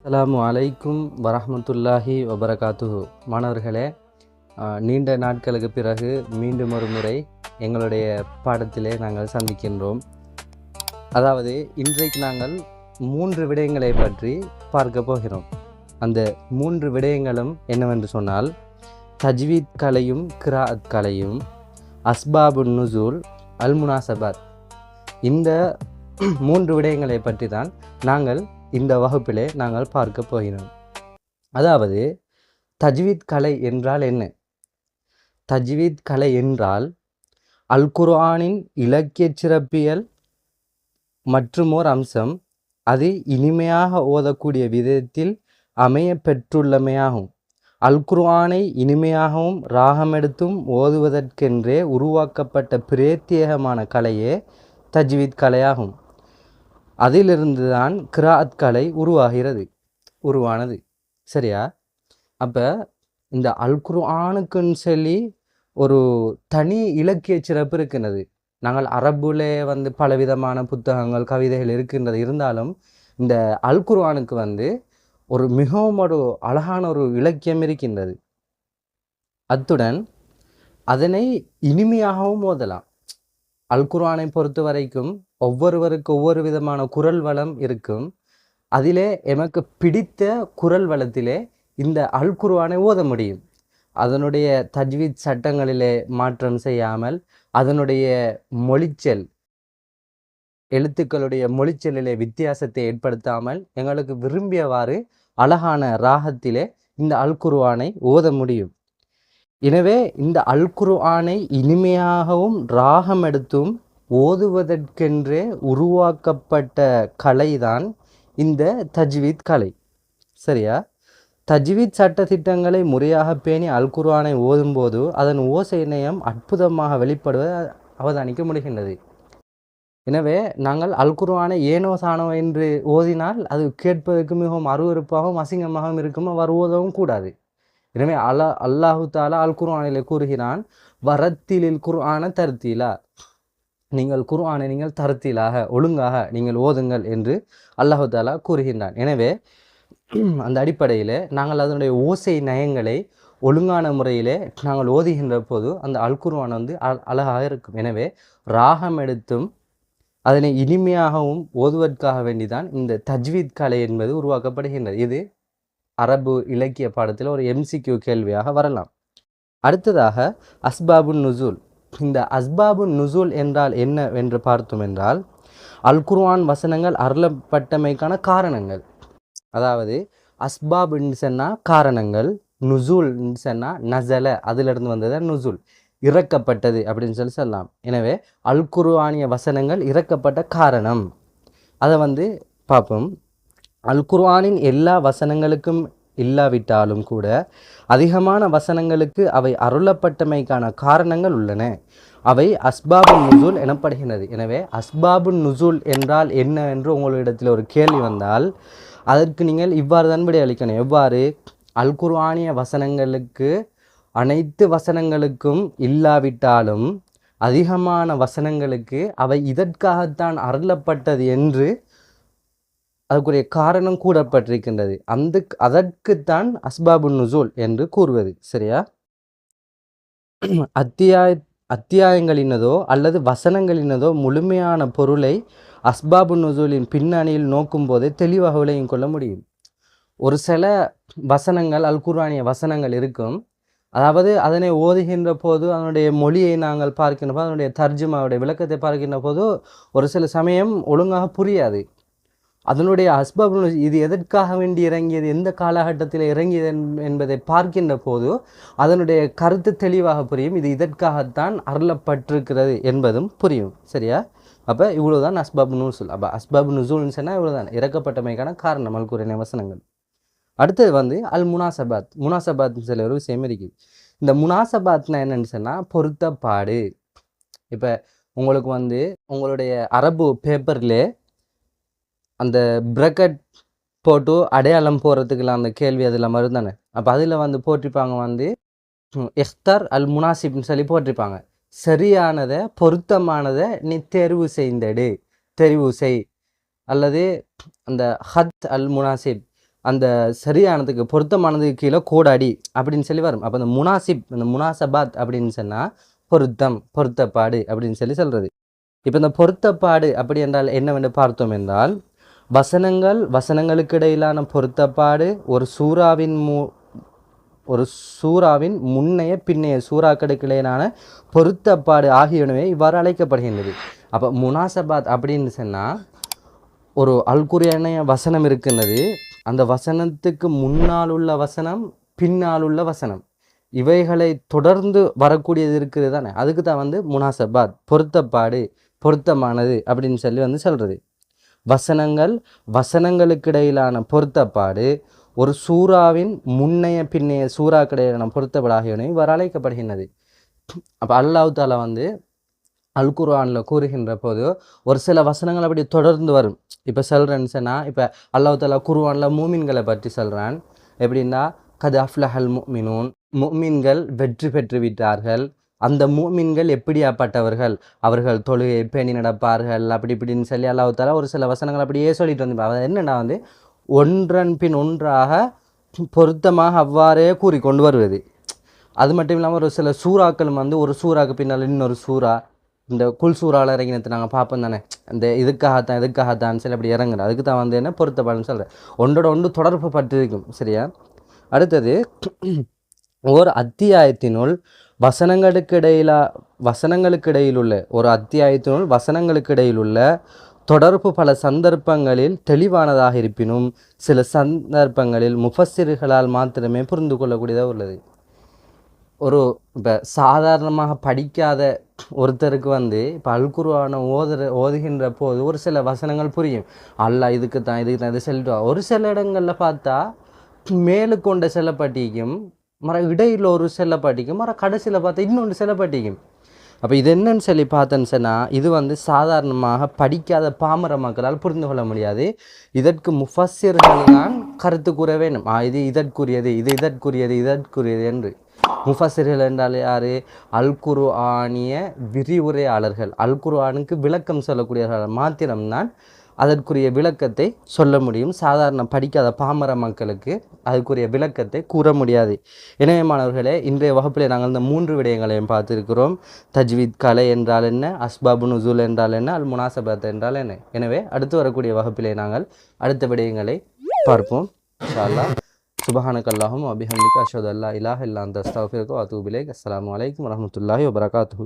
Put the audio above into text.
அஸ்ஸலாமு அலைக்கும் வரஹ்மத்துல்லாஹி வபரகாத்துஹு. மாணவர்களே, நீண்ட நாட்களுக்கு பிறகு மீண்டும் ஒரு முறை எங்களுடைய பாடத்திலே நாங்கள் சந்திக்கின்றோம். அதாவது இன்றைக்கு நாங்கள் 3 விடயங்களை பற்றி பார்க்க போகிறோம். அந்த 3 விடயங்களும் என்னவென்று சொன்னால், தஜ்வீத் கலையும் கிராஅத் கலையும், அஸ்பாபுன் நுசூல், அல் முனாசபாத். இந்த 3 விடயங்களை பற்றி தான் நாங்கள் இந்த வகுப்பிலே நாங்கள் பார்க்க போகிறோம். அதாவது தஜ்வீத் கலை என்றால் என்ன? தஜ்வீத் கலை என்றால் அல் குர்ஆனின் இலக்கிய சிறப்பியல் மற்றுமோர் அம்சம். அது இனிமையாக ஓதக்கூடிய விதத்தில் அமைய பெற்றுள்ளமையாகும். அல் குர்ஆனை இனிமையாகவும் ராகமெடுத்தும் ஓதுவதற்கென்றே உருவாக்கப்பட்ட பிரத்யேகமான கலையே தஜ்வீத் கலையாகும். அதிலிருந்து தான் கிராஅத் கலை உருவானது. சரியா? அப்போ இந்த அல் குர்ஆனுக்குன்னு சொல்லி ஒரு தனி இலக்கிய சிறப்பு இருக்கின்றது. நாங்கள் அரபுலே பலவிதமான புத்தகங்கள் கவிதைகள் இருக்கின்றது. இருந்தாலும் இந்த அல் குர்ஆனுக்கு ஒரு மிகவும் ஒரு அழகான ஒரு இலக்கியம் இருக்கின்றது. அத்துடன் அதனை இனிமையாகவும் ஓதலாம். அல் குர்ஆனை பொறுத்த வரைக்கும் ஒவ்வொருவருக்கு ஒவ்வொரு விதமான குரல் வளம் இருக்கும். அதிலே எமக்கு பிடித்த குரல் வளத்திலே இந்த அல் குர்ஆனை ஓத முடியும். அதனுடைய தஜ்வீத் சட்டங்களிலே மாற்றம் செய்யாமல், அதனுடைய மொழிச்சல் எழுத்துக்களுடைய மொழிச்சலிலே வித்தியாசத்தை ஏற்படுத்தாமல் எங்களுக்கு விரும்பியவாறு அழகான ராகத்திலே இந்த அல் குர்ஆனை ஓத முடியும். எனவே இந்த அல் குர்ஆனை இனிமையாகவும் ராகம் எடுத்தும் ஓதுவதற்கென்றே உருவாக்கப்பட்ட கலைதான் இந்த தஜ்வீத் கலை. சரியா? தஜ்வீத் சட்டத்திட்டங்களை முறையாக பேணி அல் குர்ஆனை ஓதும்போது அதன் ஓசை நயம் அற்புதமாக வெளிப்படுவதை அவதானிக்க முடிகின்றது. எனவே நாங்கள் அல் குர்ஆனை ஏனோ சானோ என்று ஓதினால் அது கேட்பதற்கு மிகவும் அருவருப்பாகவும் அசிங்கமாகவும் இருக்கும். அவர் ஓதவும் கூடாது. எனவே அல்லாஹு தாலா அல் குர்ஆனிலே கூறுகிறான், வரத்திலில் குர்ஆன தர்த்தீலா, நீங்கள் குர்ஆனை நீங்கள் தர்த்தீலாக ஒழுங்காக நீங்கள் ஓதுங்கள் என்று அல்லாஹு தாலா கூறுகின்றான். எனவே அந்த அடிப்படையில் நாங்கள் அதனுடைய ஓசை நயங்களை ஒழுங்கான முறையிலே நாங்கள் ஓதுகின்ற போது அந்த அல் குர்ஆன் அழகாக இருக்கும். எனவே ராகம் எடுத்தும் அதனை இனிமையாகவும் ஓதுவதற்காக வேண்டிதான் இந்த தஜ்வீத் கலை என்பது உருவாக்கப்படுகின்றது. இது அரபு இலக்கிய பாடத்தில் ஒரு MCQ கேள்வியாக வரலாம். அடுத்ததாக அஸ்பாபுன் நுசூல். இந்த அஸ்பாபுன் நுசூல் என்றால் என்ன என்று பார்த்தோம் என்றால், அல் குர்ஆன் வசனங்கள் அருளப்பட்டமைக்கான காரணங்கள். அதாவது அஸ்பாப் சொன்னால் காரணங்கள், நுசூல் சொன்னால் நசல, அதிலிருந்து வந்தது நுசூல், இறக்கப்பட்டது அப்படின்னு சொல்லலாம். எனவே அல் குர்ஆனிய வசனங்கள் இறக்கப்பட்ட காரணம் அதை பார்ப்போம். அல் குர்ஆனின் எல்லா வசனங்களுக்கும் இல்லாவிட்டாலும் கூட அதிகமான வசனங்களுக்கு அவை அருளப்பட்டமைக்கான காரணங்கள் உள்ளன. அவை அஸ்பாபுன் நுசூல் எனப்படுகின்றது. எனவே அஸ்பாபுன் நுசூல் என்றால் என்ன என்று உங்களிடத்தில் ஒரு கேள்வி வந்தால் அதற்கு நீங்கள் இவ்வாறு தான் விடை அளிக்கணும். எவ்வாறு? அல் குர்ஆனிய வசனங்களுக்கு அனைத்து வசனங்களுக்கும் இல்லாவிட்டாலும் அதிகமான வசனங்களுக்கு அவை இதற்காகத்தான் அருளப்பட்டது என்று அதுக்குரிய காரணம் கூறப்பட்டிருக்கின்றது. அதற்குத்தான் அஸ்பாபுன் நுசூல் என்று கூறுவது. சரியா? அத்தியாயங்களினதோ அல்லது வசனங்களினதோ முழுமையான பொருளை அஸ்பாபுன் நுசூலின் பின்னணியில் நோக்கும் போதே தெளிவாக விளங்கிக் கொள்ள முடியும். ஒரு சில வசனங்கள் அல் குர்ஆனிய வசனங்கள் இருக்கும். அதாவது அதனை ஓதுகின்ற போது அதனுடைய மொழியை நாங்கள் பார்க்கின்ற போது, அதனுடைய தர்ஜுமாவுடைய விளக்கத்தை பார்க்கின்ற போது ஒரு சில சமயம் ஒழுங்காக புரியாது. அதனுடைய அஸ்பாப் இது எதற்காக வேண்டி இறங்கியது, எந்த காலகட்டத்தில் இறங்கியது என்பதை பார்க்கின்ற போது அதனுடைய கருத்து தெளிவாக புரியும். இது இதற்காகத்தான் அருளப்பட்டிருக்கிறது என்பதும் புரியும். சரியா? அப்போ இவ்வளோதான் அஸ்பாப் நுசூல். அப்போ அஸ்பாப் நுசூல்னு சொன்னால் இவ்வளோதான், இறக்கப்பட்டமைக்கான காரணம் அல் குர்ஆனிய வசனங்கள். அடுத்தது அல் முனாசபாத். முனாசபாத்னு சில ஒரு விஷயம் இருக்குது. இந்த முனாசபாத்னா என்னன்னு சொன்னால் பொருத்தப்பாடு. இப்போ உங்களுக்கு உங்களுடைய அரபு பேப்பர்லே அந்த பிரக்கெட் போட்டு அடையாளம் போகிறதுக்குலாம் அந்த கேள்வி அதில் மருந்தானே. அப்போ அதில் போட்டிருப்பாங்க இஃப்தார் அல் முனாசிப்னு சொல்லி போட்டிருப்பாங்க. சரியானதை பொருத்தமானதை நீ தெரிவு செய் அல்லது அந்த ஹத் அல் முனாசிப் அந்த சரியானதுக்கு பொருத்தமானதுக்கு கீழே கோடாடி அப்படின்னு சொல்லி வரும். அப்போ அந்த முனாசிப், அந்த முனாசபாத் அப்படின்னு சொன்னால் பொருத்தம், பொருத்தப்பாடு அப்படின்னு சொல்லி சொல்கிறது. இப்போ இந்த பொருத்தப்பாடு அப்படி என்றால் என்னவென்று பார்த்தோம் என்றால், வசனங்களுக்கு இடையிலான பொருத்தப்பாடு ஒரு சூறாவின் முன்னைய பின்னைய சூறாக்களுக்கு இடையிலான பொருத்தப்பாடு ஆகியனவே இவ்வாறு அழைக்கப்படுகின்றது. அப்போ முனாசபாத் அப்படின்னு சொன்னால், ஒரு அல்குர்ஆனிய வசனம் இருக்கின்றது, அந்த வசனத்துக்கு முன்னால் உள்ள வசனம், பின்னால் உள்ள வசனம், இவைகளை தொடர்ந்து வரக்கூடியது இருக்குது தானே, அதுக்கு தான் முனாசபாத், பொருத்தப்பாடு, பொருத்தமானது அப்படின்னு சொல்லி சொல்கிறது. வசனங்களுக்கு இடையிலான பொருத்தப்பாடு ஒரு சூறாவின் முன்னைய பின்னைய சூறாக்களுக்கு இடையிலான பொருத்தப்பாடு ஆகியவை இவ்வாறு அழைக்கப்படுகின்றது. அப்போ அல்லாஹ் தஆலா அல் குர்ஆனில் கூறுகின்ற போது ஒரு சில வசனங்கள் அப்படி தொடர்ந்து வரும். இப்போ சொல்கிறேன்னு சொன்னால், இப்போ அல்லாஹ் தஆலா குர்ஆனில் மூமின்களை பற்றி சொல்கிறான். எப்படின்னா, கத் அஃப்லஹல் முஃமினூன், முஃமின்கள் வெற்றி பெற்று விட்டார்கள். அந்த மூமின்கள் எப்படியாப்பட்டவர்கள், அவர்கள் தொழுகை பேணி நடப்பார்கள், அப்படி இப்படின்னு சொல்லி அல்லாஹ் தஆலா ஒரு சில வசனங்கள் அப்படியே சொல்லிட்டு அது என்னென்னா ஒன்றன் பின் ஒன்றாக பொருத்தமாக அவ்வாறே கூறி கொண்டு வருவது. அது மட்டும் இல்லாமல் ஒரு சில சூறாக்களும் ஒரு சூறாக்கு பின்னால் இன்னொரு சூறா, இந்த குல் சூறாவில் இறங்கினது நாங்கள் பார்ப்போம் தானே, இந்த இதுக்காகத்தான் சரி அப்படி இறங்குறது, அதுக்கு தான் என்ன பொருத்தப்பாடுன்னு சொல்கிறேன். ஒன்றோட ஒன்று தொடர்பு பட்டிருக்கும். சரியா? அடுத்தது, ஓர் அத்தியாயத்தினுள் வசனங்களுக்கு இடையிலுள்ள ஒரு அத்தியாயத்தினுள் வசனங்களுக்கு இடையிலுள்ள தொடர்பு பல சந்தர்ப்பங்களில் தெளிவானதாக இருப்பினும் சில சந்தர்ப்பங்களில் முஃபஸ்ஸிர்களால் மாத்திரமே புரிந்து கொள்ளக்கூடியதாக உள்ளது. இப்போ சாதாரணமாக படிக்காத ஒருத்தருக்கு இப்போ அல் குர்ஆனை ஓதுகின்ற போது ஒரு சில வசனங்கள் புரியும். அல்லாஹ் இதுக்கு தான் இது சொல்லிட்டு, ஒரு சில இடங்களில் பார்த்தா மேலுக்கொண்ட செல்லப்பட்டிக்கும், இடையில் ஒரு செல்லப்பட்டிக்கும், கடைசியில் பார்த்தா இன்னொன்று செல்லப்பட்டிக்கும். அப்போ இது என்னன்னு சொல்லி பார்த்தேன்னு சொன்னால், இது சாதாரணமாக படிக்காத பாமர மக்களால் புரிந்து கொள்ள முடியாது. இதற்கு முஃபஸ்ஸிர்கள் தான் கருத்து கூற வேண்டும். இது இதற்குரியது, இது இதற்குரியது என்று. முஃபஸ்ஸிர்கள் என்றால் யார்? அல் குர்ஆனிய விரிவுரையாளர்கள், அல் குர்ஆனுக்கு விளக்கம் சொல்லக்கூடியவர்கள் மாத்திரம்தான் அதற்குரிய விளக்கத்தை சொல்ல முடியும். சாதாரண படிக்காத பாமர மக்களுக்கு அதுக்குரிய விளக்கத்தை கூற முடியாது. எனவே மாணவர்களே, இன்றைய வகுப்பில் நாங்கள் இந்த 3 விடயங்களையும் பார்த்துருக்கிறோம். தஜ்வீத் கலை என்றால் என்ன, அஸ்பாபு நுசூல் என்றால் என்ன, அல் முனாசபத் என்றால் என்ன. எனவே அடுத்து வரக்கூடிய வகுப்பிலே நாங்கள் அடுத்த விடயங்களை பார்ப்போம் இன்ஷா அல்லாஹ். சுபஹானக அல்லாஹும்ம வ பிஹம்திக அஷ்ஹது அல்லா இலாஹா இல்லா அன்த அஸ்தக்ஃபிருக வ அத்தூபு இலைக். அஸ்ஸலாமு அலைக்கும் வரஹ்மத்துல்லாஹி வபரகாத்துஹு.